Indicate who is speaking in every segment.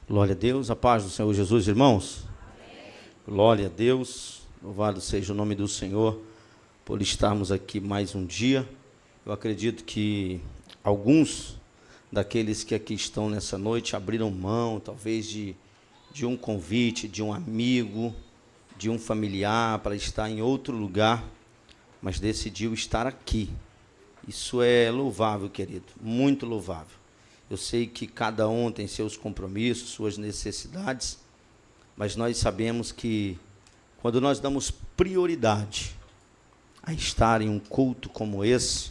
Speaker 1: Glória a Deus, a paz do Senhor Jesus, irmãos. Amém. Glória a Deus, louvado seja o nome do Senhor por estarmos aqui mais um dia. Eu acredito que alguns daqueles que aqui estão nessa noite abriram mão, talvez de um convite, de um amigo, de um familiar para estar em outro lugar, mas decidiu estar aqui. Isso é louvável, querido, muito louvável. Eu sei que cada um tem seus compromissos, suas necessidades, mas nós sabemos que quando nós damos prioridade a estar em um culto como esse,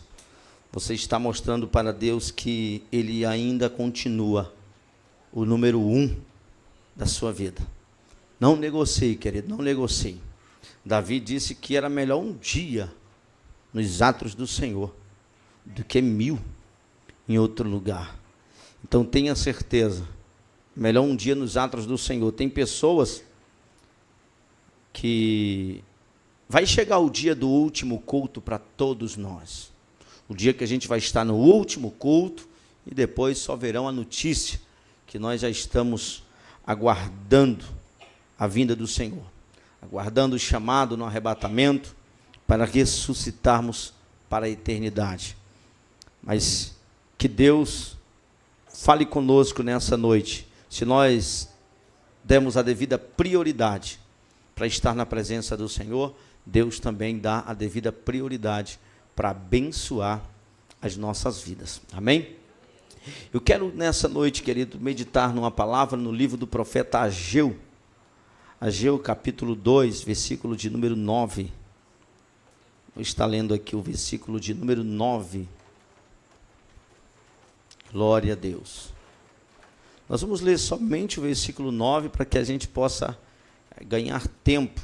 Speaker 1: você está mostrando para Deus que Ele ainda continua o número 1 da sua vida. Não negocie, querido, não negocie. Davi disse que era melhor um dia nos atos do Senhor do que 1000 em outro lugar. Então tenha certeza, melhor um dia nos atos do Senhor. Tem pessoas que vai chegar o dia do último culto para todos nós. O dia que a gente vai estar no último culto e depois só verão a notícia que nós já estamos aguardando a vinda do Senhor, aguardando o chamado no arrebatamento para ressuscitarmos para a eternidade. Mas que Deus fale conosco nessa noite, se nós demos a devida prioridade para estar na presença do Senhor, Deus também dá a devida prioridade para abençoar as nossas vidas. Amém? Eu quero nessa noite, querido, meditar numa palavra no livro do profeta Ageu. Ageu capítulo 2, versículo de número 9. Vou estar lendo aqui o versículo de número 9. Glória a Deus. Nós vamos ler somente o versículo 9 para que a gente possa ganhar tempo.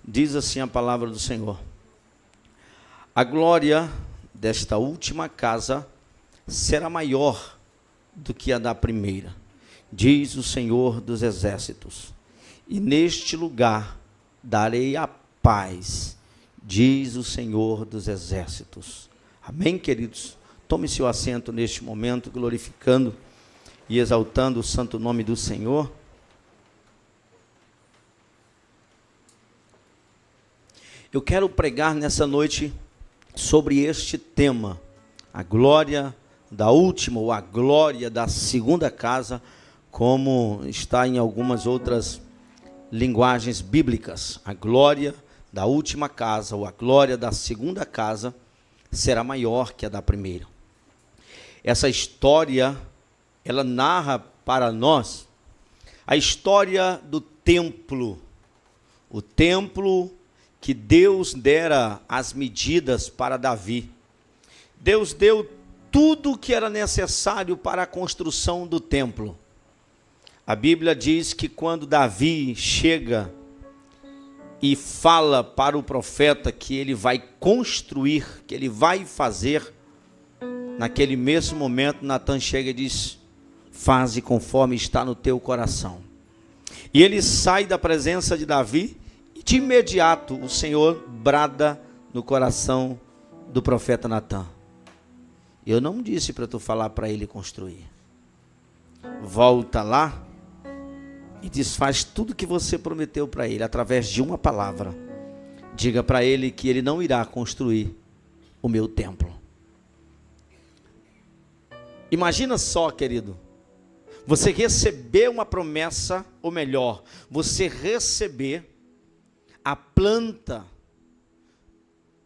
Speaker 1: Diz assim a palavra do Senhor: a glória desta última casa será maior do que a da primeira, diz o Senhor dos exércitos, e neste lugar darei a paz, diz o Senhor dos exércitos. Amém, queridos? Tome seu assento neste momento, glorificando e exaltando o santo nome do Senhor. Eu quero pregar nessa noite sobre este tema, a glória da última ou a glória da segunda casa, como está em algumas outras linguagens bíblicas. A glória da última casa ou a glória da segunda casa será maior que a da primeira. Essa história, ela narra para nós a história do templo, o templo que Deus dera as medidas para Davi. Deus deu tudo o que era necessário para a construção do templo. A Bíblia diz que quando Davi chega e fala para o profeta que ele vai construir, que ele vai fazer, naquele mesmo momento Natan chega e diz: faze conforme está no teu coração. E ele sai da presença de Davi e de imediato o Senhor brada no coração do profeta Natan: eu não disse para tu falar para ele construir. Volta lá e desfaz tudo que você prometeu para ele através de uma palavra. Diga para ele que ele não irá construir o meu templo. Imagina só, querido, você receber uma promessa, ou melhor, você receber a planta,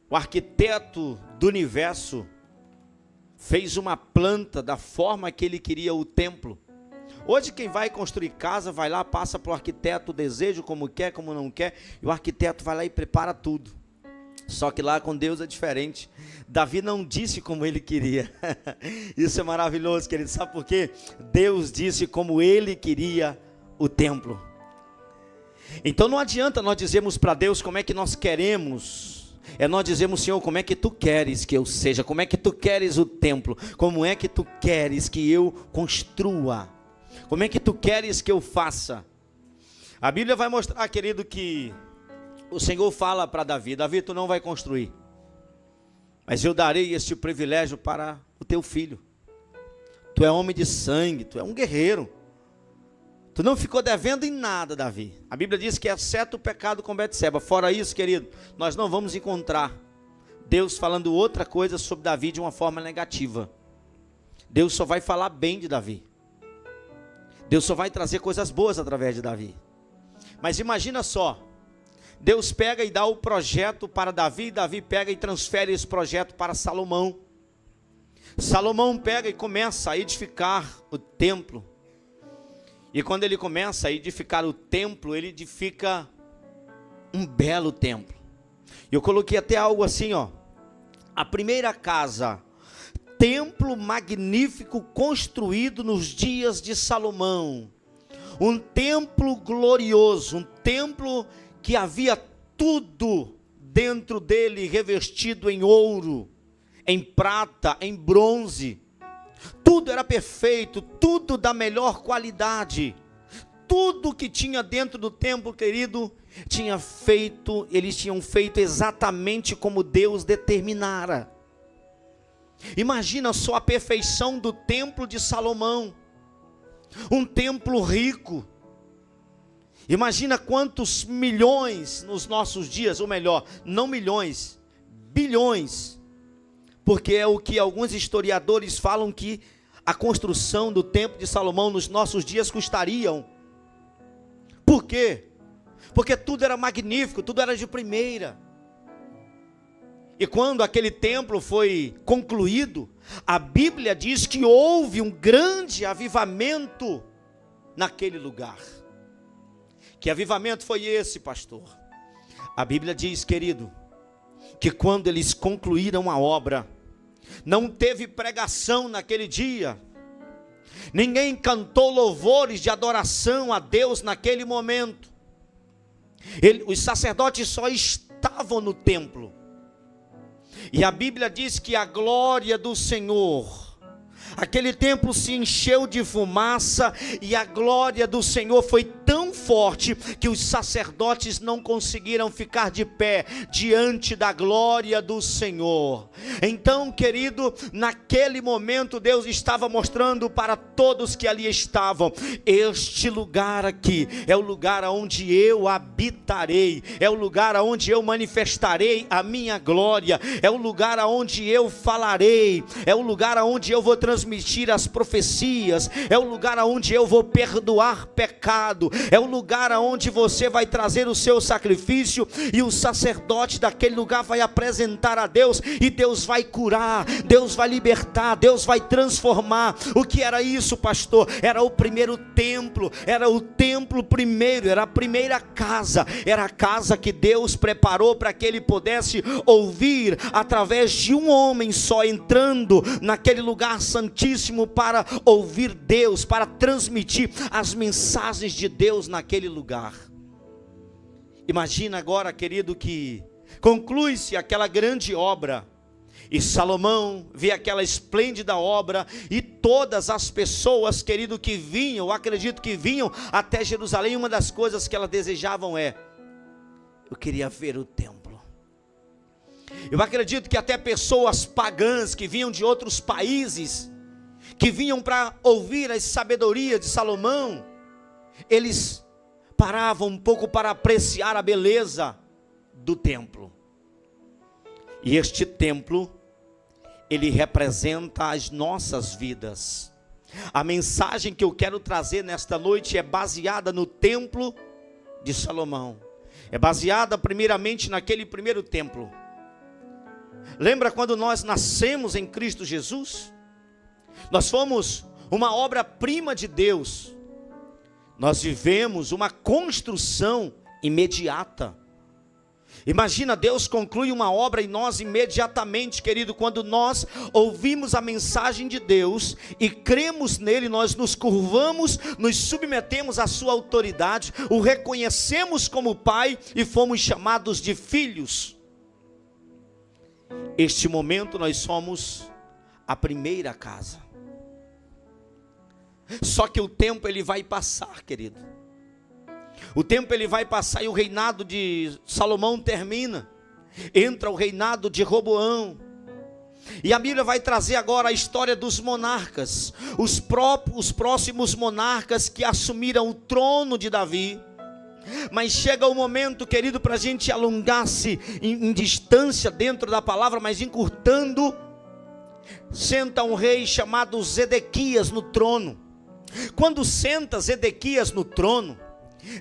Speaker 1: o arquiteto do universo fez uma planta da forma que ele queria o templo. Hoje quem vai construir casa, vai lá, passa para o arquiteto o desejo, como quer, como não quer, e o arquiteto vai lá e prepara tudo. Só que lá com Deus é diferente. Davi não disse como ele queria. Isso é maravilhoso, querido. Sabe por quê? Deus disse como ele queria o templo. Então não adianta nós dizermos para Deus como é que nós queremos. É nós dizermos: Senhor, como é que tu queres que eu seja? Como é que tu queres o templo? Como é que tu queres que eu construa? Como é que tu queres que eu faça? A Bíblia vai mostrar, querido, que o Senhor fala para Davi: Davi, tu não vai construir, mas eu darei este privilégio para o teu filho. Tu é homem de sangue, tu é um guerreiro. Tu não ficou devendo em nada, Davi. A Bíblia diz que exceto o pecado com Betseba. Fora isso, querido, nós não vamos encontrar Deus falando outra coisa sobre Davi de uma forma negativa. Deus só vai falar bem de Davi. Deus só vai trazer coisas boas através de Davi. Mas imagina só, Deus pega e dá o projeto para Davi, Davi pega e transfere esse projeto para Salomão. Salomão pega e começa a edificar o templo. E quando ele começa a edificar o templo, ele edifica um belo templo. Eu coloquei até algo assim, ó. A primeira casa, templo magnífico construído nos dias de Salomão. Um templo glorioso, um templo que havia tudo dentro dele revestido em ouro, em prata, em bronze. Tudo era perfeito, tudo da melhor qualidade. Tudo que tinha dentro do templo, querido, eles tinham feito exatamente como Deus determinara. Imagina só a perfeição do templo de Salomão. Um templo rico. Imagina quantos milhões nos nossos dias, ou melhor, não milhões, bilhões. Porque é o que alguns historiadores falam que a construção do templo de Salomão nos nossos dias custariam. Por quê? Porque tudo era magnífico, tudo era de primeira. E quando aquele templo foi concluído, a Bíblia diz que houve um grande avivamento naquele lugar. Que avivamento foi esse, pastor? A Bíblia diz, querido, que quando eles concluíram a obra, não teve pregação naquele dia, ninguém cantou louvores de adoração a Deus naquele momento. Os sacerdotes só estavam no templo, e a Bíblia diz que a glória do Senhor, aquele templo se encheu de fumaça, e a glória do Senhor foi tão forte que os sacerdotes não conseguiram ficar de pé diante da glória do Senhor. Então, querido, naquele momento Deus estava mostrando para todos que ali estavam: este lugar aqui é o lugar onde eu habitarei, é o lugar onde eu manifestarei a minha glória, é o lugar onde eu falarei, é o lugar onde eu vou transmitir as profecias, é o lugar onde eu vou perdoar pecado, é o lugar onde você vai trazer o seu sacrifício, e o sacerdote daquele lugar vai apresentar a Deus, e Deus vai curar, Deus vai libertar, Deus vai transformar. O que era isso, pastor? Era o primeiro templo, era o templo primeiro, era a primeira casa, era a casa que Deus preparou para que ele pudesse ouvir através de um homem só entrando naquele lugar santíssimo para ouvir Deus, para transmitir as mensagens de Deus naquele lugar. Imagina agora, querido, que conclui-se aquela grande obra, e Salomão vê aquela esplêndida obra, e todas as pessoas, querido, que vinham, eu acredito que vinham até Jerusalém, uma das coisas que elas desejavam eu queria ver o templo. Eu acredito que até pessoas pagãs que vinham de outros países, que vinham para ouvir a sabedoria de Salomão, eles paravam um pouco para apreciar a beleza do templo. E este templo, ele representa as nossas vidas. A mensagem que eu quero trazer nesta noite é baseada no templo de Salomão. É baseada primeiramente naquele primeiro templo. Lembra quando nós nascemos em Cristo Jesus? Nós fomos uma obra-prima de Deus. Nós vivemos uma construção imediata. Imagina, Deus conclui uma obra em nós imediatamente, querido. Quando nós ouvimos a mensagem de Deus e cremos nele, nós nos curvamos, nos submetemos à sua autoridade, o reconhecemos como Pai e fomos chamados de filhos. Este momento nós somos a primeira casa. Só que o tempo ele vai passar, querido. O tempo ele vai passar e o reinado de Salomão termina. Entra o reinado de Roboão. E a Bíblia vai trazer agora a história dos monarcas, os próximos monarcas que assumiram o trono de Davi. Mas chega o momento, querido, para a gente alongar-se em distância dentro da palavra, mas encurtando. Senta um rei chamado Zedequias no trono. Quando senta Zedequias no trono,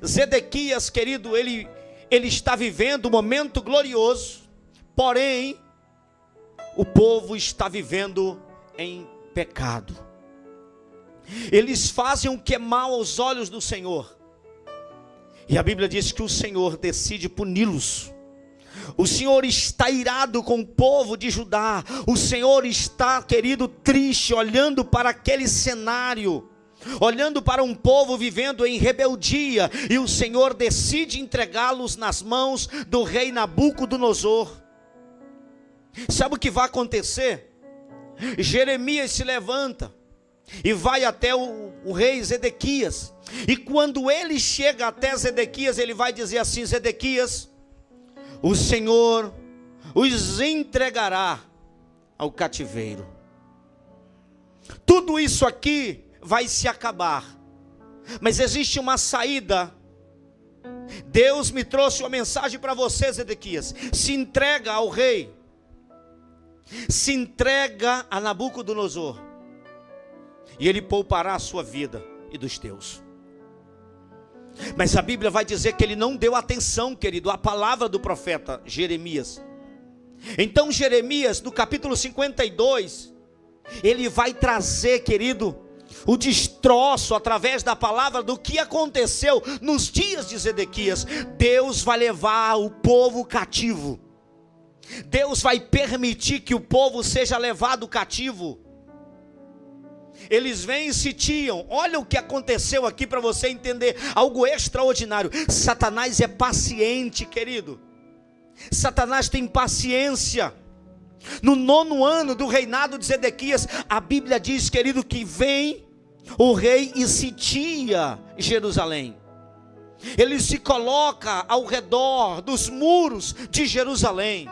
Speaker 1: Zedequias, querido, ele está vivendo um momento glorioso, porém, o povo está vivendo em pecado. Eles fazem o que é mal aos olhos do Senhor. E a Bíblia diz que o Senhor decide puni-los. O Senhor está irado com o povo de Judá. O Senhor está, querido, triste, olhando para aquele cenário, olhando para um povo vivendo em rebeldia. E o Senhor decide entregá-los nas mãos do rei Nabucodonosor. Sabe o que vai acontecer? Jeremias se levanta e vai até o rei Zedequias. E quando ele chega até Zedequias, ele vai dizer assim: Zedequias, o Senhor os entregará ao cativeiro. Tudo isso aqui vai se acabar, mas existe uma saída. Deus me trouxe uma mensagem para você, Zedequias. Se entrega ao rei, se entrega a Nabucodonosor, e ele poupará a sua vida e dos teus. Mas a Bíblia vai dizer que ele não deu atenção, querido, à palavra do profeta Jeremias. Então Jeremias, no capítulo 52, ele vai trazer, querido, o destroço através da palavra do que aconteceu nos dias de Zedequias. Deus vai levar o povo cativo. Deus vai permitir que o povo seja levado cativo. Eles vêm e sitiam. Olha o que aconteceu aqui para você entender algo extraordinário. Satanás é paciente, querido. Satanás tem paciência. No 9º ano do reinado de Zedequias, a Bíblia diz, querido, que vem o rei e sitia Jerusalém. Ele se coloca ao redor dos muros de Jerusalém.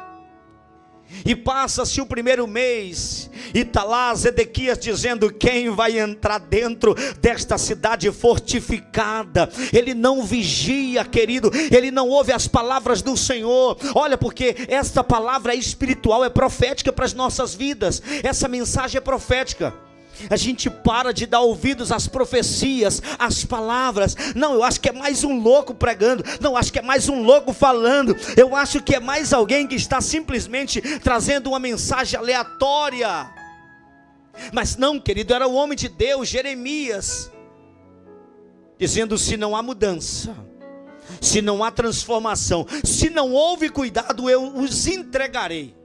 Speaker 1: E passa-se o 1º mês, e está lá Zedequias dizendo: quem vai entrar dentro desta cidade fortificada? Ele não vigia, querido, ele não ouve as palavras do Senhor. Olha, porque esta palavra é espiritual, é profética para as nossas vidas. Essa mensagem é profética. A gente para de dar ouvidos às profecias, às palavras. Não, eu acho que é mais um louco pregando. Não, acho que é mais um louco falando. Eu acho que é mais alguém que está simplesmente trazendo uma mensagem aleatória. Mas não, querido, era o homem de Deus, Jeremias, dizendo: se não há mudança, se não há transformação, se não houve cuidado, eu os entregarei.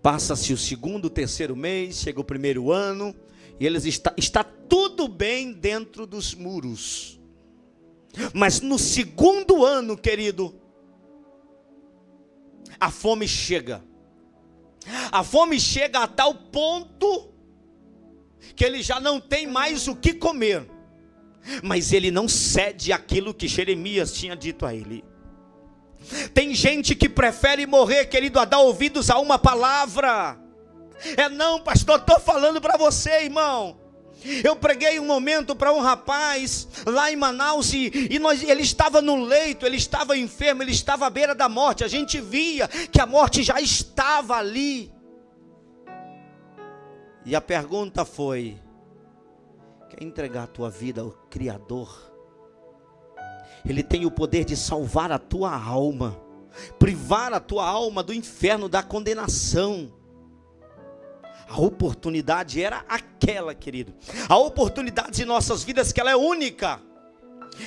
Speaker 1: Passa-se o 2º, 3º mês, chega o 1º ano, e eles está tudo bem dentro dos muros. Mas no 2º ano, querido, a fome chega. A fome chega a tal ponto que ele já não tem mais o que comer. Mas ele não cede àquilo que Jeremias tinha dito a ele. Tem gente que prefere morrer, querido, a dar ouvidos a uma palavra. Não, pastor, estou falando para você, irmão. Eu preguei um momento para um rapaz lá em Manaus e ele estava no leito, ele estava enfermo, ele estava à beira da morte. A gente via que a morte já estava ali. E a pergunta foi: quer entregar a tua vida ao Criador? Ele tem o poder de salvar a tua alma, privar a tua alma do inferno, da condenação. A oportunidade era aquela, querido. A oportunidade em nossas vidas, que ela é única.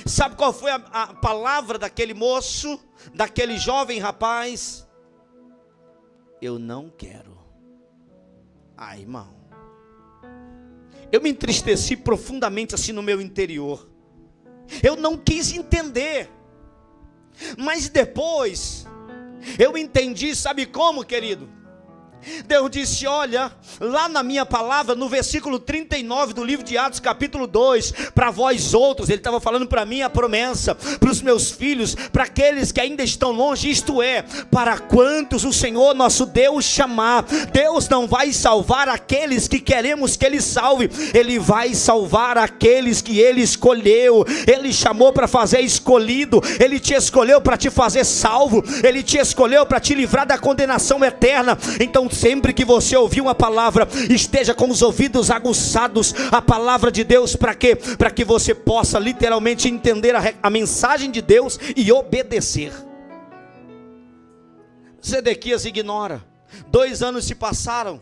Speaker 1: Sabe qual foi a palavra daquele moço, daquele jovem rapaz? Eu não quero. Ai, irmão, eu me entristeci profundamente assim no meu interior. Eu não quis entender, mas depois eu entendi. Sabe como, querido? Deus disse: olha, lá na minha palavra, no versículo 39 do livro de Atos, capítulo 2, para vós outros, ele estava falando para mim a promessa, para os meus filhos, para aqueles que ainda estão longe, isto é, para quantos o Senhor nosso Deus chamar. Deus não vai salvar aqueles que queremos que Ele salve, Ele vai salvar aqueles que Ele escolheu. Ele chamou para fazer escolhido, Ele te escolheu para te fazer salvo, Ele te escolheu para te livrar da condenação eterna. Então sempre que você ouvir uma palavra, esteja com os ouvidos aguçados a palavra de Deus. Para quê? Para que você possa literalmente entender a mensagem de Deus e obedecer. Zedequias ignora. 2 anos se passaram,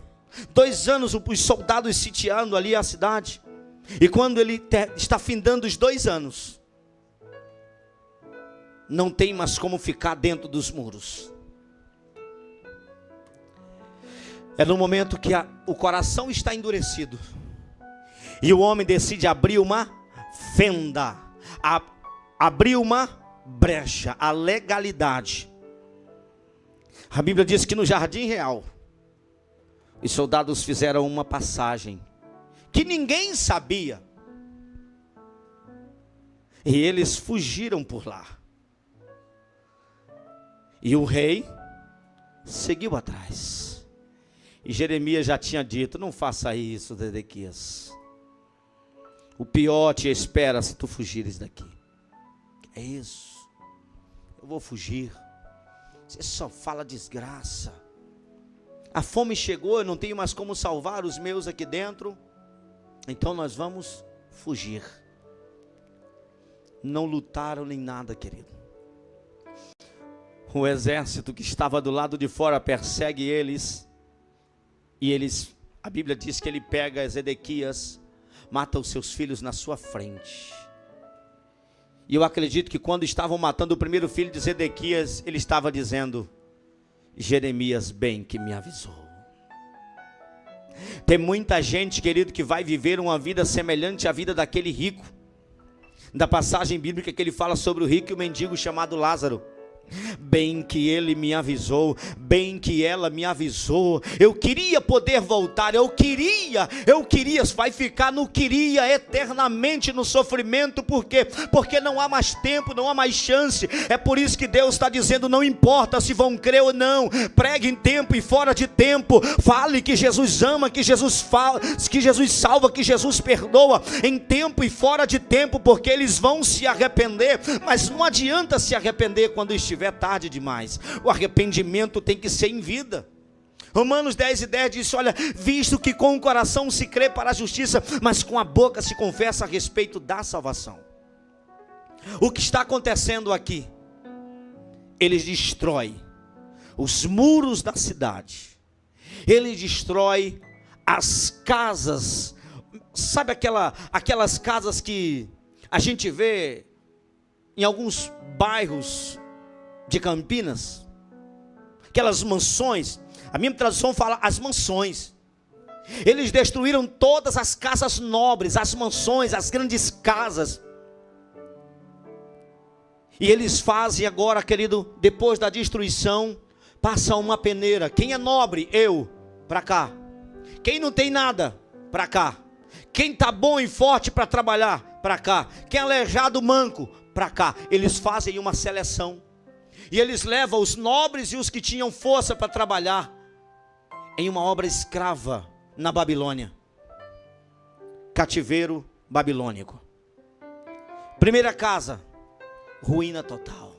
Speaker 1: 2 anos os soldados sitiando ali a cidade, e quando ele está findando os 2 anos, não tem mais como ficar dentro dos muros. É no momento que o coração está endurecido, e o homem decide abrir uma fenda, abrir uma brecha, a legalidade. A Bíblia diz que no jardim real, os soldados fizeram uma passagem, que ninguém sabia, e eles fugiram por lá, e o rei seguiu atrás. E Jeremias já tinha dito: não faça isso, Zedequias, o pior te espera se tu fugires daqui. É isso, eu vou fugir, você só fala desgraça, a fome chegou, eu não tenho mais como salvar os meus aqui dentro, então nós vamos fugir. Não lutaram nem nada, querido. O exército que estava do lado de fora persegue eles, e eles, a Bíblia diz que ele pega Zedequias, mata os seus filhos na sua frente. E eu acredito que quando estavam matando o primeiro filho de Zedequias, ele estava dizendo: Jeremias bem que me avisou. Tem muita gente, querido, que vai viver uma vida semelhante à vida daquele rico, da passagem bíblica que ele fala sobre o rico e o mendigo chamado Lázaro. Bem que ele me avisou, bem que ela me avisou. Eu queria poder voltar, eu queria, vai ficar no queria eternamente no sofrimento. Por quê? Porque não há mais tempo, não há mais chance. É por isso que Deus está dizendo: não importa se vão crer ou não, pregue em tempo e fora de tempo, fale que Jesus ama, que Jesus fala, que Jesus salva, que Jesus perdoa, em tempo e fora de tempo, porque eles vão se arrepender. Mas não adianta se arrepender quando estiver tarde demais. O arrependimento tem que ser em vida. Romanos 10:10 diz: olha, visto que com o coração se crê para a justiça, mas com a boca se confessa a respeito da salvação. O que está acontecendo aqui? Eles destroem os muros da cidade, ele destrói as casas. Sabe aquelas casas que a gente vê em alguns bairros de Campinas, aquelas mansões? A minha tradução fala as mansões. Eles destruíram todas as casas nobres, as mansões, as grandes casas. E eles fazem agora, querido, depois da destruição, passam uma peneira. Quem é nobre? Eu, para cá. Quem não tem nada? Para cá. Quem está bom e forte para trabalhar? Para cá. Quem é aleijado, manco? Para cá. Eles fazem uma seleção. E eles levam os nobres e os que tinham força para trabalhar em uma obra escrava na Babilônia. Cativeiro babilônico. Primeira casa, ruína total.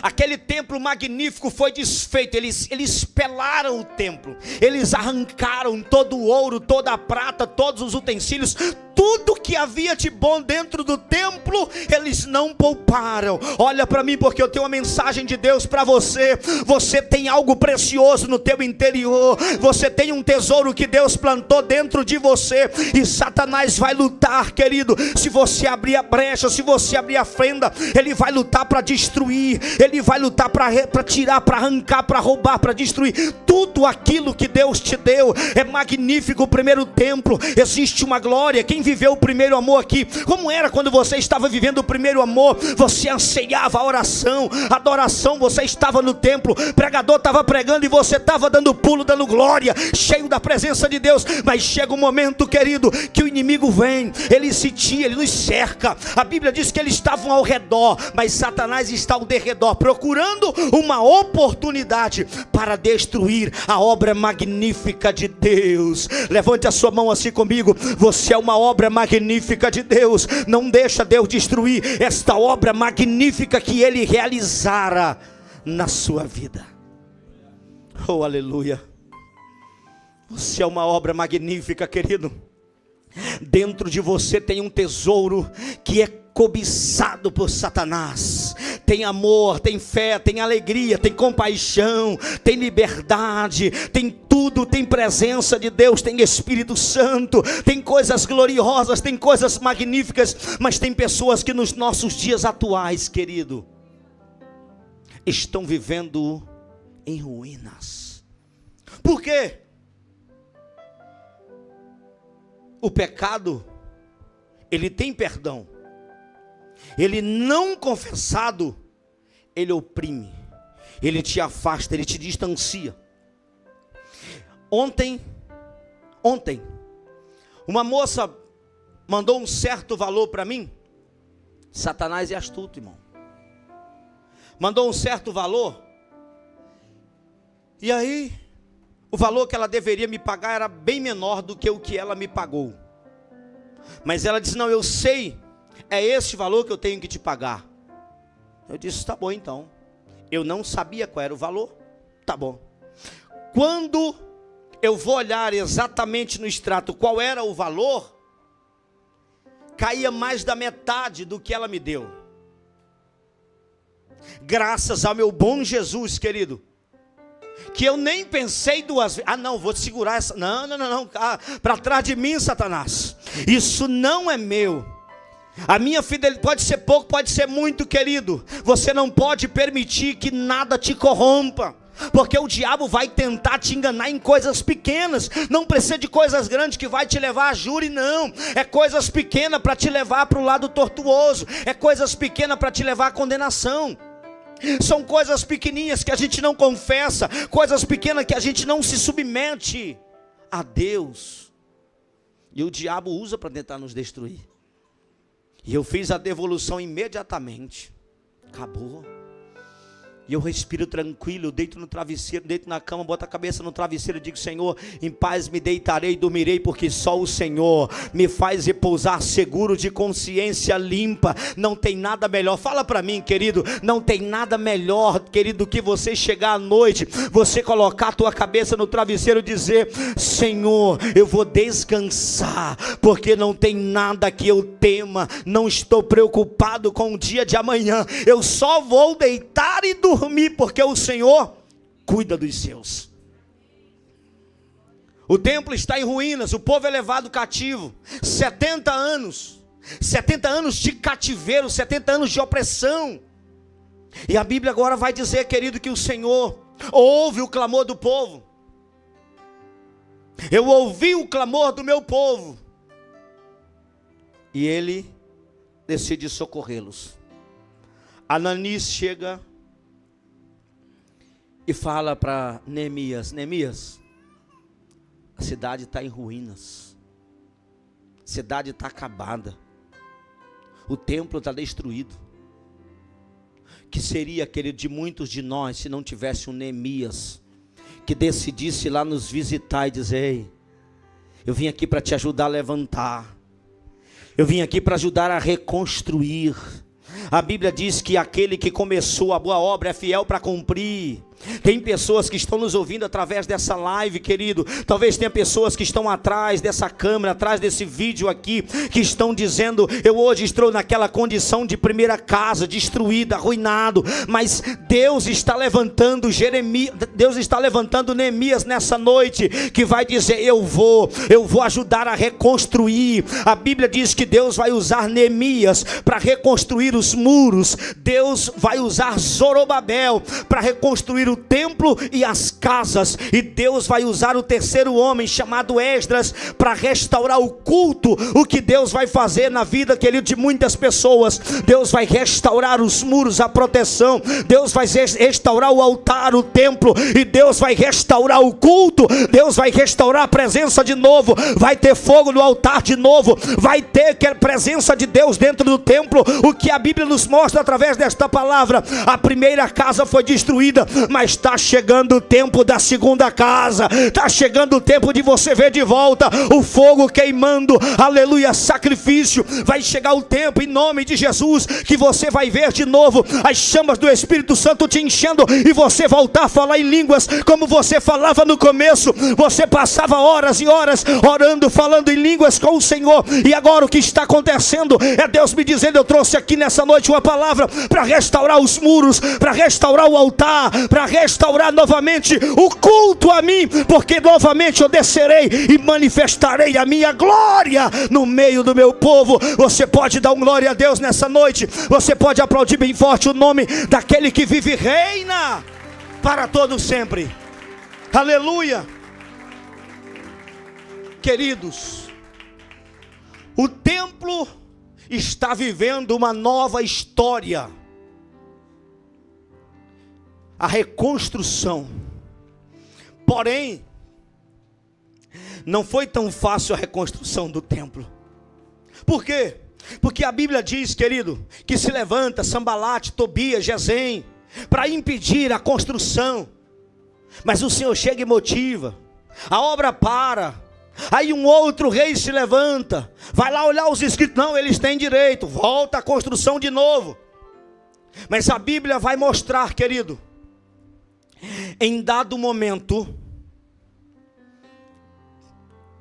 Speaker 1: Aquele templo magnífico foi desfeito. Eles pelaram o templo. Eles arrancaram todo o ouro, toda a prata, todos os utensílios, tudo que havia de bom dentro do templo, eles não pouparam. Olha para mim, porque eu tenho uma mensagem de Deus para você. Você tem algo precioso no teu interior. Você tem um tesouro que Deus plantou dentro de você. E Satanás vai lutar, querido. Se você abrir a brecha, se você abrir a fenda, ele vai lutar para destruir. Ele vai lutar para tirar, para arrancar, para roubar, para destruir tudo aquilo que Deus te deu. É magnífico o primeiro templo. Existe uma glória. Quem viveu o primeiro amor aqui? Como era quando você estava vivendo o primeiro amor? Você anseiava a oração, a adoração. Você estava no templo, o pregador estava pregando e você estava dando pulo, dando glória, cheio da presença de Deus. Mas chega um momento, querido, que o inimigo vem, ele sitia, ele nos cerca. A Bíblia diz que eles estavam ao redor, mas Satanás está ao derredor, procurando uma oportunidade para destruir a obra magnífica de Deus. Levante a sua mão assim comigo. Você é uma obra magnífica de Deus. Não deixa Deus destruir esta obra magnífica que Ele realizara na sua vida. Oh, aleluia. Você é uma obra magnífica, querido. Dentro de você tem um tesouro que é cobiçado por Satanás. Tem amor, tem fé, tem alegria, tem compaixão, tem liberdade, tem tudo, tem presença de Deus, tem Espírito Santo, tem coisas gloriosas, tem coisas magníficas. Mas tem pessoas que nos nossos dias atuais, querido, estão vivendo em ruínas. Por quê? O pecado, ele tem perdão. Ele não confessado, ele oprime, ele te afasta, ele te distancia. Ontem, uma moça mandou um certo valor para mim. Satanás é astuto, irmão. Mandou um certo valor. E aí, o valor que ela deveria me pagar era bem menor do que o que ela me pagou. Mas ela disse: não, eu sei, é esse valor que eu tenho que te pagar. Eu disse: tá bom então. Eu não sabia qual era o valor. Tá bom. Quando eu vou olhar exatamente no extrato qual era o valor, caía mais da metade do que ela me deu. Graças ao meu bom Jesus, querido, que eu nem pensei duas vezes. Ah, não, vou segurar essa. Não. Para trás de mim, Satanás. Isso não é meu. A minha fidelidade pode ser pouco, pode ser muito, querido. Você não pode permitir que nada te corrompa, porque o diabo vai tentar te enganar em coisas pequenas. Não precisa de coisas grandes que vai te levar a júri, não. É coisas pequenas para te levar para o lado tortuoso. É coisas pequenas para te levar à condenação. São coisas pequeninhas que a gente não confessa, coisas pequenas que a gente não se submete a Deus, e o diabo usa para tentar nos destruir. E eu fiz a devolução imediatamente. Acabou. E eu respiro tranquilo, deito no travesseiro, deito na cama, boto a cabeça no travesseiro e digo: Senhor, em paz me deitarei e dormirei, porque só o Senhor me faz repousar seguro, de consciência limpa. Não tem nada melhor. Fala para mim, querido, não tem nada melhor, querido, do que você chegar à noite, você colocar a tua cabeça no travesseiro e dizer: Senhor, eu vou descansar, porque não tem nada que eu tema, não estou preocupado com o dia de amanhã, eu só vou deitar e dormir, porque o Senhor cuida dos seus. O templo está em ruínas, o povo é levado cativo, 70 anos de cativeiro, 70 anos de opressão. E a Bíblia agora vai dizer, querido, que o Senhor ouve o clamor do povo. Eu ouvi o clamor do meu povo, e Ele decide socorrê-los. Ananias chega e fala para Neemias: Neemias, a cidade está em ruínas, a cidade está acabada, o templo está destruído. Que seria, querido, de muitos de nós se não tivesse um Neemias que decidisse ir lá nos visitar e dizer: ei, eu vim aqui para te ajudar a levantar, eu vim aqui para ajudar a reconstruir. A Bíblia diz que aquele que começou a boa obra é fiel para cumprir. Tem pessoas que estão nos ouvindo através dessa live, querido. Talvez tenha pessoas que estão atrás dessa câmera, atrás desse vídeo aqui, que estão dizendo: eu hoje estou naquela condição de primeira casa, destruída, arruinado. Mas Deus está levantando Deus está levantando Neemias nessa noite, que vai dizer: eu vou ajudar a reconstruir. A Bíblia diz que Deus vai usar Neemias para reconstruir os muros. Deus vai usar Zorobabel para reconstruir o templo e as casas, e Deus vai usar o terceiro homem chamado Esdras para restaurar o culto. O que Deus vai fazer na vida, querido, de muitas pessoas: Deus vai restaurar os muros, a proteção. Deus vai restaurar o altar, o templo, e Deus vai restaurar o culto. Deus vai restaurar a presença de novo. Vai ter fogo no altar de novo, vai ter presença de Deus dentro do templo. O que a Bíblia nos mostra através desta palavra: a primeira casa foi destruída, mas está chegando o tempo da segunda casa. Está chegando o tempo de você ver de volta o fogo queimando, aleluia, sacrifício. Vai chegar o tempo, em nome de Jesus, que você vai ver de novo as chamas do Espírito Santo te enchendo, e você voltar a falar em línguas como você falava no começo. Você passava horas e horas orando, falando em línguas com o Senhor, e agora o que está acontecendo é Deus me dizendo: eu trouxe aqui nessa noite uma palavra para restaurar os muros, para restaurar o altar, para restaurar novamente o culto a mim, porque novamente eu descerei e manifestarei a minha glória no meio do meu povo. Você pode dar um glória a Deus nessa noite? Você pode aplaudir bem forte o nome daquele que vive e reina para todo sempre. Aleluia. Queridos, o templo está vivendo uma nova história. A reconstrução. Porém, não foi tão fácil a reconstrução do templo. Por quê? Porque a Bíblia diz, querido, que se levanta Sambalate, Tobias, Gesem para impedir a construção. Mas o Senhor chega e motiva. A obra para. Aí um outro rei se levanta, vai lá olhar os escritos: não, eles têm direito. Volta a construção de novo. Mas a Bíblia vai mostrar, querido, em dado momento,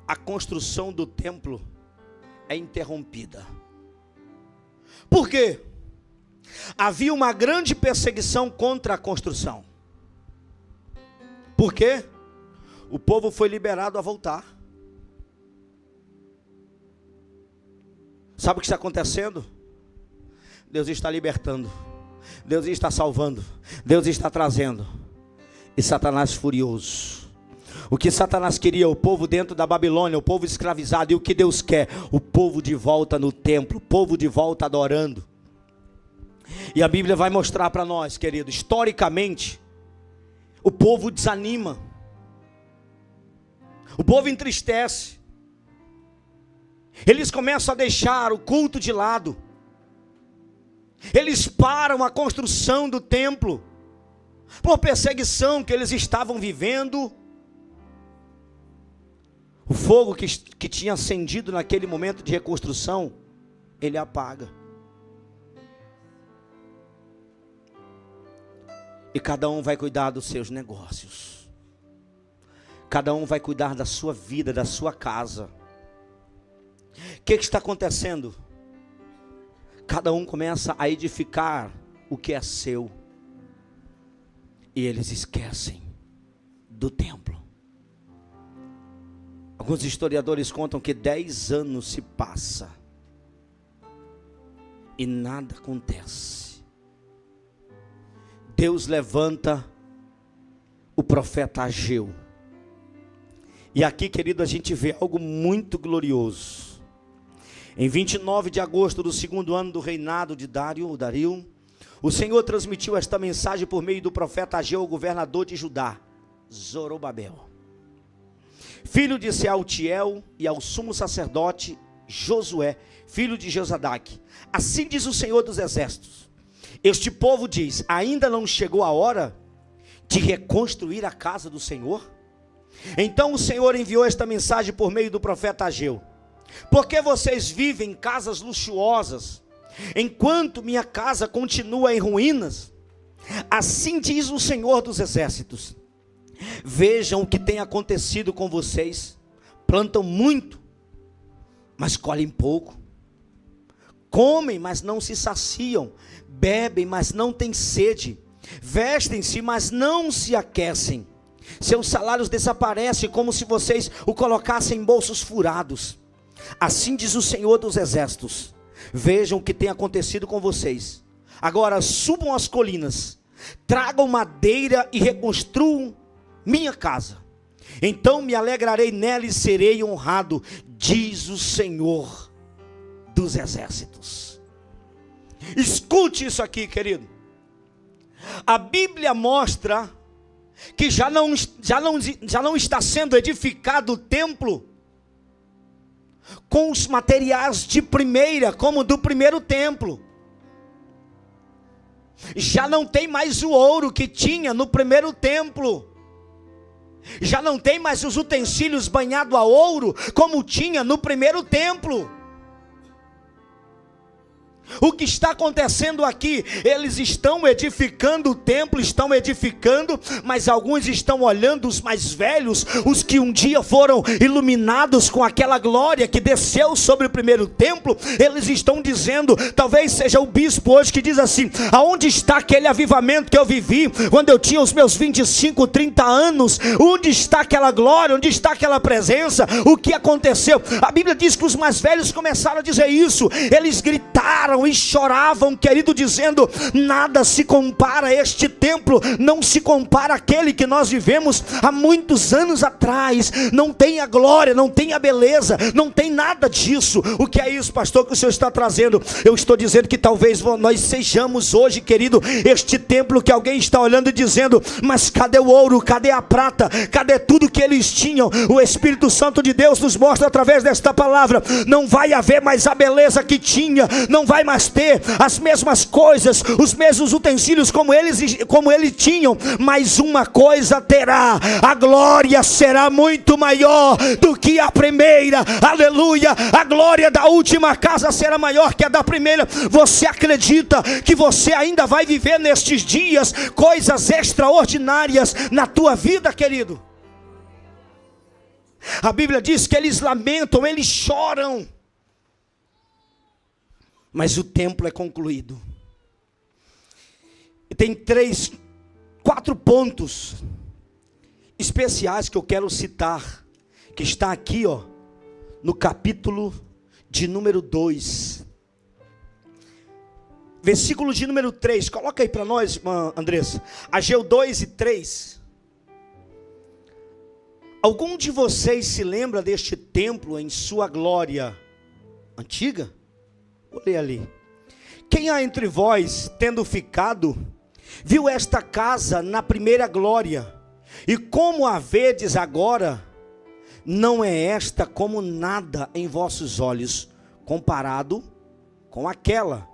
Speaker 1: a construção do templo é interrompida. Por quê? Havia uma grande perseguição contra a construção. Por quê? O povo foi liberado a voltar. Sabe o que está acontecendo? Deus está libertando, Deus está salvando, Deus está trazendo. E Satanás furioso. O que Satanás queria, o povo dentro da Babilônia, o povo escravizado. E o que Deus quer? O povo de volta no templo, o povo de volta adorando. E a Bíblia vai mostrar para nós, querido, historicamente, o povo desanima, o povo entristece, eles começam a deixar o culto de lado, eles param a construção do templo, por perseguição que eles estavam vivendo. O fogo que tinha acendido naquele momento de reconstrução, ele apaga. E cada um vai cuidar dos seus negócios. Cada um vai cuidar da sua vida, da sua casa. O que está acontecendo? Cada um começa a edificar o que é seu. E eles esquecem do templo. Alguns historiadores contam que 10 anos se passa e nada acontece. Deus levanta o profeta Ageu. E aqui, querido, a gente vê algo muito glorioso. Em 29 de agosto do segundo ano do reinado de Dario, o Senhor transmitiu esta mensagem por meio do profeta Ageu, o governador de Judá, Zorobabel, filho de Sealtiel, e ao sumo sacerdote Josué, filho de Josadaque. Assim diz o Senhor dos exércitos: este povo diz, ainda não chegou a hora de reconstruir a casa do Senhor? Então o Senhor enviou esta mensagem por meio do profeta Ageu: porque vocês vivem em casas luxuosas, enquanto minha casa continua em ruínas? Assim diz o Senhor dos Exércitos: vejam o que tem acontecido com vocês. Plantam muito, mas colhem pouco. Comem, mas não se saciam. Bebem, mas não têm sede. Vestem-se, mas não se aquecem. Seus salários desaparecem como se vocês o colocassem em bolsos furados. Assim diz o Senhor dos Exércitos: vejam o que tem acontecido com vocês. Agora subam as colinas, tragam madeira e reconstruam minha casa. Então me alegrarei nela e serei honrado, diz o Senhor dos Exércitos. Escute isso aqui, querido. A Bíblia mostra que já não está sendo edificado o templo com os materiais de primeira, como do primeiro templo. Já não tem mais o ouro que tinha no primeiro templo. Já não tem mais os utensílios banhados a ouro como tinha no primeiro templo. O que está acontecendo aqui? Eles estão edificando o templo, estão edificando, mas alguns estão olhando os mais velhos, os que um dia foram iluminados com aquela glória que desceu sobre o primeiro templo. Eles estão dizendo, talvez seja o bispo hoje que diz assim: aonde está aquele avivamento que eu vivi quando eu tinha os meus 25, 30 anos? Onde está aquela glória? Onde está aquela presença? O que aconteceu? A Bíblia diz que os mais velhos começaram a dizer isso. Eles gritaram e choravam, querido, dizendo: nada se compara a este templo, não se compara àquele que nós vivemos há muitos anos atrás. Não tem a glória, não tem a beleza, não tem nada disso. O que é isso, pastor, que o Senhor está trazendo? Eu estou dizendo que talvez nós sejamos hoje, querido, este templo que alguém está olhando e dizendo: mas cadê o ouro, cadê a prata, cadê tudo que eles tinham? O Espírito Santo de Deus nos mostra através desta palavra: não vai haver mais a beleza que tinha, não vai mais ter as mesmas coisas, os mesmos utensílios como eles tinham, mas uma coisa terá: a glória será muito maior do que a primeira. Aleluia! A glória da última casa será maior que a da primeira. Você acredita que você ainda vai viver nestes dias coisas extraordinárias na tua vida, querido? A Bíblia diz que eles lamentam, eles choram, mas o templo é concluído. E tem 4 pontos especiais que eu quero citar, que está aqui, no capítulo de número 2, versículo de número 3. Coloca aí para nós, irmã Andressa. Ageu 2 e 3. Algum de vocês se lembra deste templo em sua glória antiga? Olha ali. Quem há entre vós, tendo ficado, viu esta casa na primeira glória? E como a vedes agora, não é esta como nada em vossos olhos, comparado com aquela.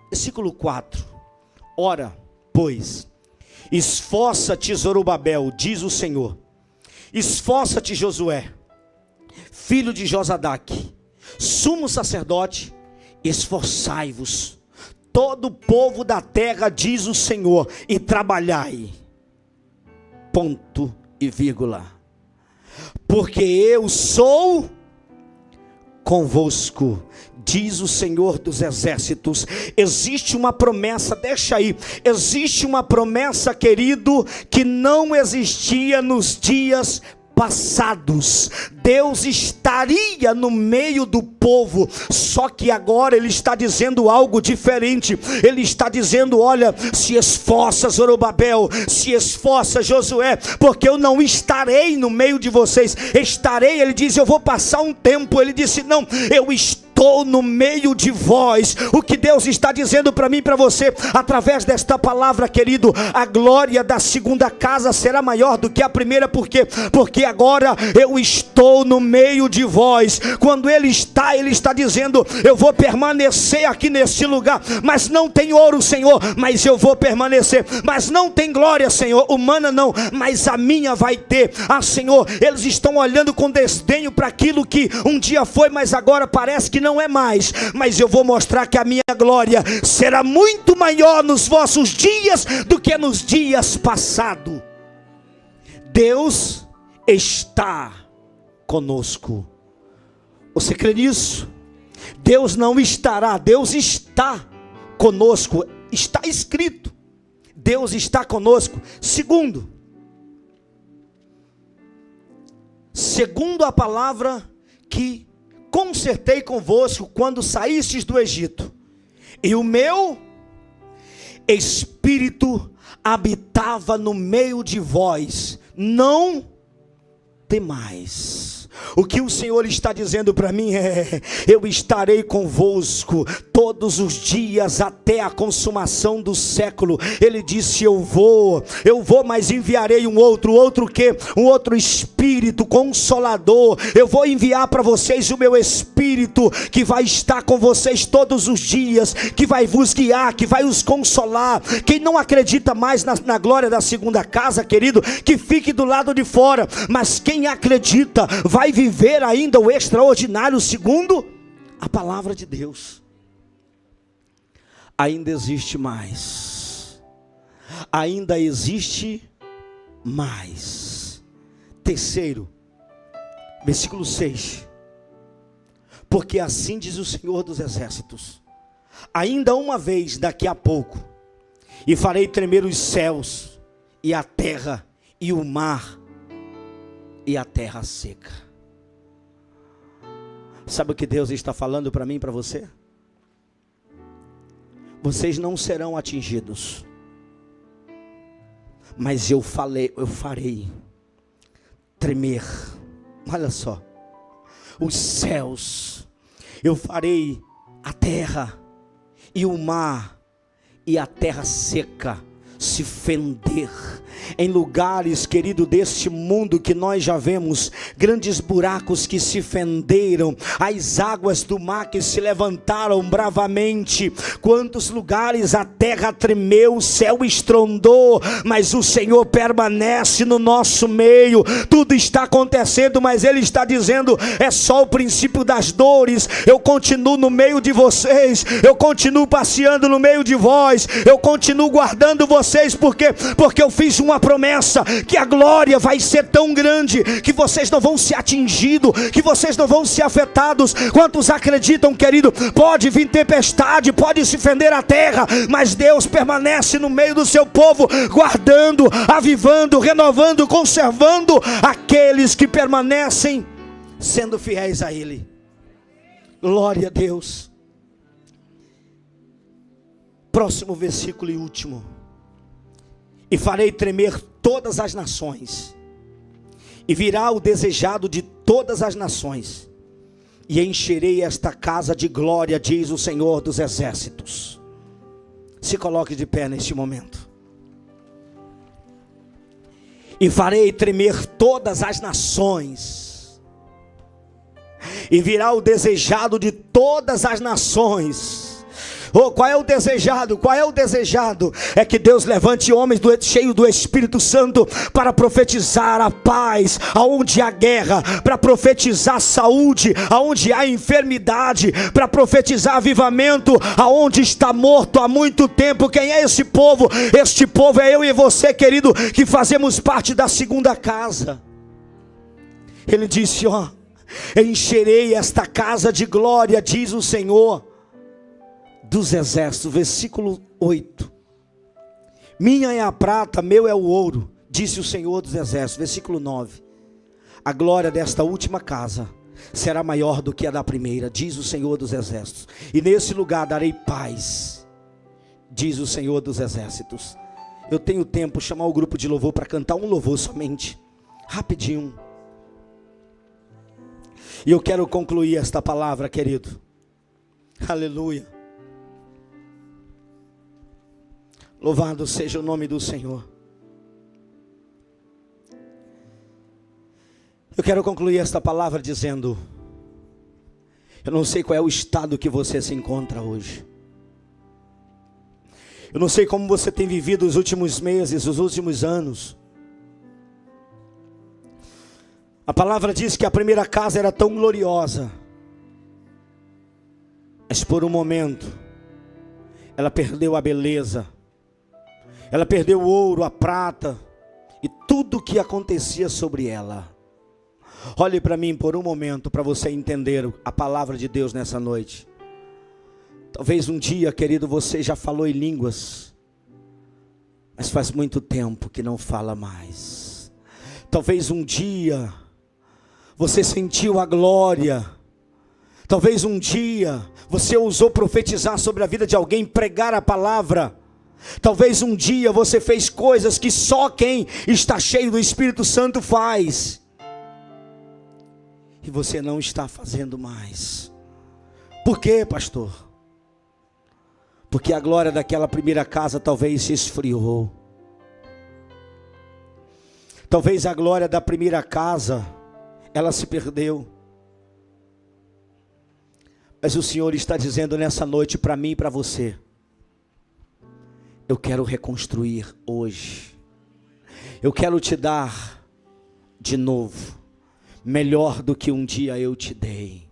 Speaker 1: Versículo 4. Ora, pois, esforça-te, Zorobabel, diz o Senhor. Esforça-te, Josué, filho de Josadaque, sumo sacerdote. Esforçai-vos, todo o povo da terra, diz o Senhor, e trabalhai. Ponto e vírgula. Porque eu sou convosco, diz o Senhor dos Exércitos. Existe uma promessa, deixa aí. Existe uma promessa, querido, que não existia nos dias passados. Deus estaria no meio do povo, só que agora Ele está dizendo algo diferente. Ele está dizendo: olha, se esforça, Zorobabel, se esforça, Josué, porque eu não estarei no meio de vocês. Estarei, ele diz, eu vou passar um tempo. Ele disse: não, eu estou no meio de vós. O que Deus está dizendo para mim e para você, através desta palavra, querido: a glória da segunda casa será maior do que a primeira. Por quê? Porque agora eu estou no meio de vós. Quando Ele está dizendo: eu vou permanecer aqui nesse lugar, mas não tem ouro, Senhor, mas eu vou permanecer. Mas não tem glória, Senhor, humana não, mas a minha vai ter. Ah, Senhor, eles estão olhando com desdenho para aquilo que um dia foi, mas agora parece que não é mais, mas eu vou mostrar que a minha glória será muito maior nos vossos dias do que nos dias passados. Deus está conosco. Você crê nisso? Deus não estará, Deus está conosco. Está escrito, Deus está conosco. Segundo a palavra que concertei convosco quando saístes do Egito, e o meu espírito habitava no meio de vós, não temais. O que o Senhor está dizendo para mim é: eu estarei convosco todos os dias até a consumação do século. Ele disse: eu vou, mas enviarei um outro Espírito Consolador. Eu vou enviar para vocês o meu Espírito, que vai estar com vocês todos os dias, que vai vos guiar, que vai os consolar. Quem não acredita mais na glória da segunda casa, querido, que fique do lado de fora. Mas quem acredita vai viver ainda o extraordinário segundo a palavra de Deus. Ainda existe mais. Ainda existe mais. Terceiro, versículo 6. Porque assim diz o Senhor dos Exércitos: ainda uma vez daqui a pouco, e farei tremer os céus, e a terra, e o mar, e a terra seca. Sabe o que Deus está falando para mim e para você? Vocês não serão atingidos, mas eu farei tremer, olha só, os céus, eu farei a terra, e o mar, e a terra seca se fender. Em lugares, querido, deste mundo que nós já vemos, grandes buracos que se fenderam, as águas do mar que se levantaram bravamente. Quantos lugares a terra tremeu, o céu estrondou, mas o Senhor permanece no nosso meio. Tudo está acontecendo, mas Ele está dizendo: é só o princípio das dores. Eu continuo no meio de vocês, eu continuo passeando no meio de vós, eu continuo guardando vocês, porque eu fiz uma promessa, que a glória vai ser tão grande, que vocês não vão ser atingidos, que vocês não vão ser afetados. Quantos acreditam, querido? Pode vir tempestade, pode se fender a terra, mas Deus permanece no meio do seu povo, guardando, avivando, renovando, conservando aqueles que permanecem sendo fiéis a Ele. Glória a Deus. Próximo versículo e último. E farei tremer todas as nações, e virá o desejado de todas as nações, e encherei esta casa de glória, diz o Senhor dos Exércitos. Se coloque de pé neste momento. E farei tremer todas as nações, e virá o desejado de todas as nações. Oh, qual é o desejado? Qual é o desejado? É que Deus levante homens cheios do Espírito Santo para profetizar a paz aonde há guerra, para profetizar saúde aonde há enfermidade, para profetizar avivamento aonde está morto há muito tempo. Quem é esse povo? Este povo é eu e você, querido, que fazemos parte da segunda casa. Ele disse: ó, encherei esta casa de glória, diz o Senhor dos Exércitos. Versículo 8. Minha é a prata, meu é o ouro, disse o Senhor dos Exércitos. Versículo 9. A glória desta última casa será maior do que a da primeira, diz o Senhor dos Exércitos. E nesse lugar darei paz, diz o Senhor dos Exércitos. Eu tenho tempo, chamar o grupo de louvor para cantar um louvor somente, rapidinho. E eu quero concluir esta palavra, querido. Aleluia. Louvado seja o nome do Senhor. Eu quero concluir esta palavra dizendo: eu não sei qual é o estado que você se encontra hoje. Eu não sei como você tem vivido os últimos meses, os últimos anos. A palavra diz que a primeira casa era tão gloriosa, Mas por um momento, ela perdeu a beleza, ela perdeu o ouro, a prata e tudo o que acontecia sobre ela. Olhe para mim por um momento, para você entender a palavra de Deus nessa noite. Talvez um dia, querido, você já falou em línguas, mas faz muito tempo que não fala mais. Talvez um dia você sentiu a glória. Talvez um dia você ousou profetizar sobre a vida de alguém, pregar a palavra. Talvez um dia você fez coisas que só quem está cheio do Espírito Santo faz. E você não está fazendo mais. Por quê, pastor? Porque a glória daquela primeira casa talvez se esfriou. Talvez a glória da primeira casa, ela se perdeu. Mas o Senhor está dizendo nessa noite para mim e para você: eu quero reconstruir hoje. Eu quero te dar de novo, melhor do que um dia eu te dei.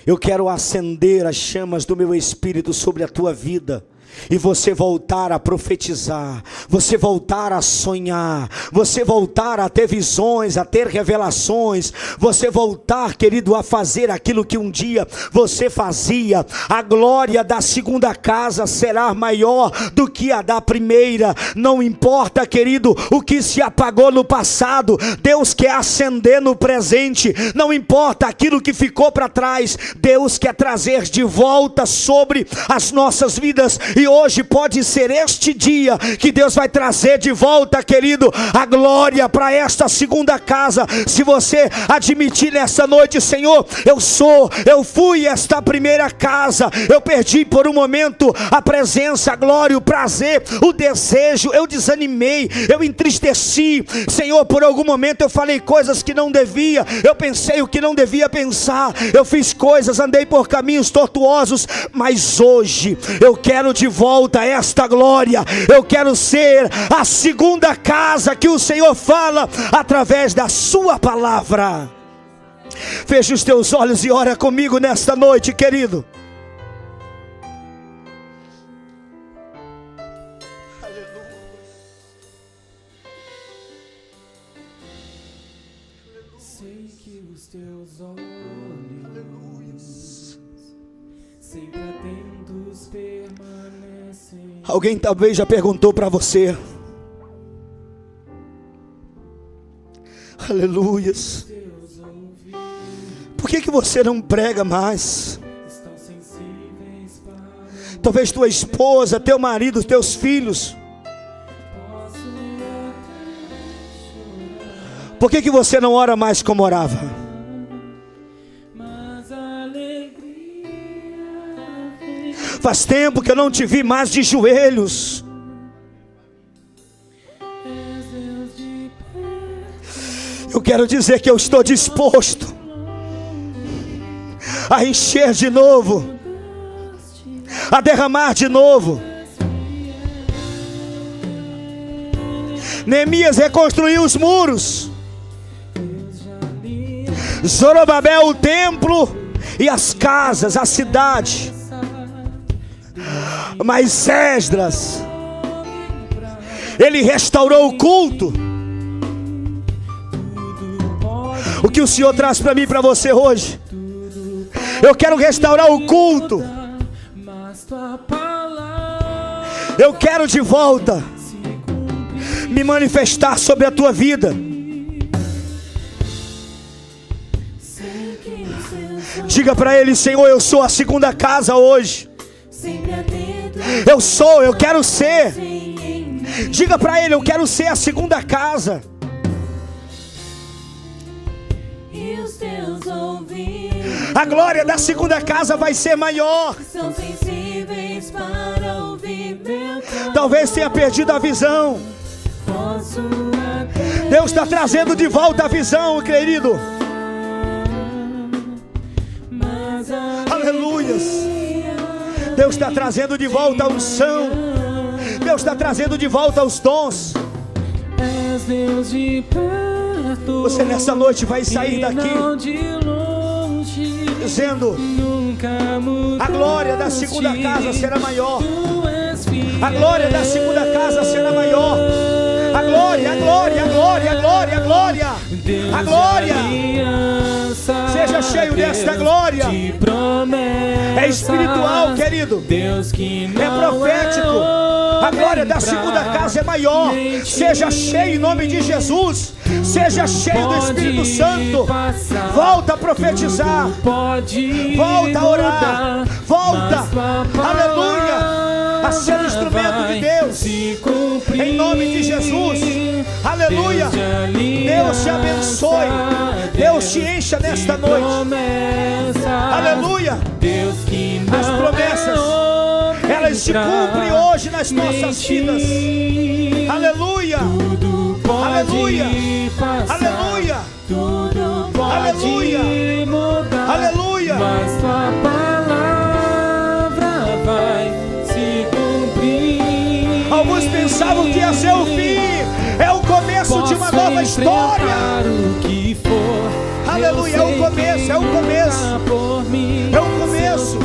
Speaker 1: Eu quero acender as chamas do meu Espírito sobre a tua vida. E você voltar a profetizar, você voltar a sonhar, você voltar a ter visões, a ter revelações, você voltar, querido, a fazer aquilo que um dia você fazia. A glória da segunda casa será maior do que a da primeira. Não importa, querido, o que se apagou no passado, Deus quer acender no presente. Não importa aquilo que ficou para trás, Deus quer trazer de volta sobre as nossas vidas. E hoje pode ser este dia que Deus vai trazer de volta, querido, a glória para esta segunda casa. Se você admitir nessa noite: Senhor, eu fui esta primeira casa, eu perdi por um momento a presença, a glória, o prazer, o desejo, eu desanimei, eu entristeci, Senhor, por algum momento eu falei coisas que não devia, eu pensei o que não devia pensar, eu fiz coisas, andei por caminhos tortuosos, mas hoje eu quero de volta esta glória. Eu quero ser a segunda casa que o Senhor fala através da sua palavra. Feche os teus olhos e ora comigo nesta noite, querido.
Speaker 2: Sei que os teus olhos sempre atentos permanecem.
Speaker 1: Alguém talvez já perguntou para você: aleluias, por que você não prega mais? Talvez tua esposa, teu marido, teus filhos. Por que você não ora mais como orava? Faz tempo que eu não te vi mais de joelhos. Eu quero dizer que eu estou disposto a encher de novo, a derramar de novo. Neemias reconstruiu os muros, Zorobabel o templo e as casas, a cidade. Mas Esdras, ele restaurou o culto. O que o Senhor traz para mim e para você hoje? Eu quero restaurar o culto. Eu quero de volta me manifestar sobre a tua vida. Diga para ele: Senhor, eu sou a segunda casa hoje. Eu quero ser. Diga para ele: eu quero ser a segunda casa. A glória da segunda casa vai ser maior. Talvez tenha perdido a visão. Deus está trazendo de volta a visão, querido. Aleluias. Deus está trazendo de volta a unção. Deus está trazendo de volta os dons. Você nessa noite vai sair daqui dizendo: a glória da segunda casa será maior. A glória da segunda casa será maior. A glória, a glória, a glória, a glória, a glória. A glória. Seja cheio desta glória. É espiritual, querido. É profético. A glória da segunda casa é maior. Seja cheio em nome de Jesus. Seja cheio do Espírito Santo. Volta a profetizar. Volta a orar. Volta, aleluia, a ser um instrumento de Deus. Em nome de Jesus. Aleluia. Deus te abençoe. Deus te encha nesta noite. Aleluia. As promessas, elas se cumprem hoje nas nossas vidas. Aleluia. Aleluia. Aleluia. Aleluia. Aleluia.
Speaker 2: Mas tua palavra vai se cumprir.
Speaker 1: Alguns pensavam que ia ser o fim. É o começo de uma nova história. Aleluia, é o começo, é o começo. É o começo.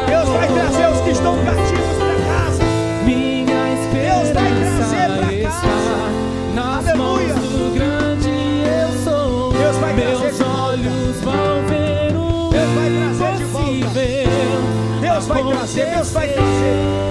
Speaker 1: Deus vai trazer os que estão cativos para casa. Deus vai trazer para casa. Aleluia. Deus vai trazer de volta. Deus vai trazer de volta. Deus vai trazer, Deus vai trazer.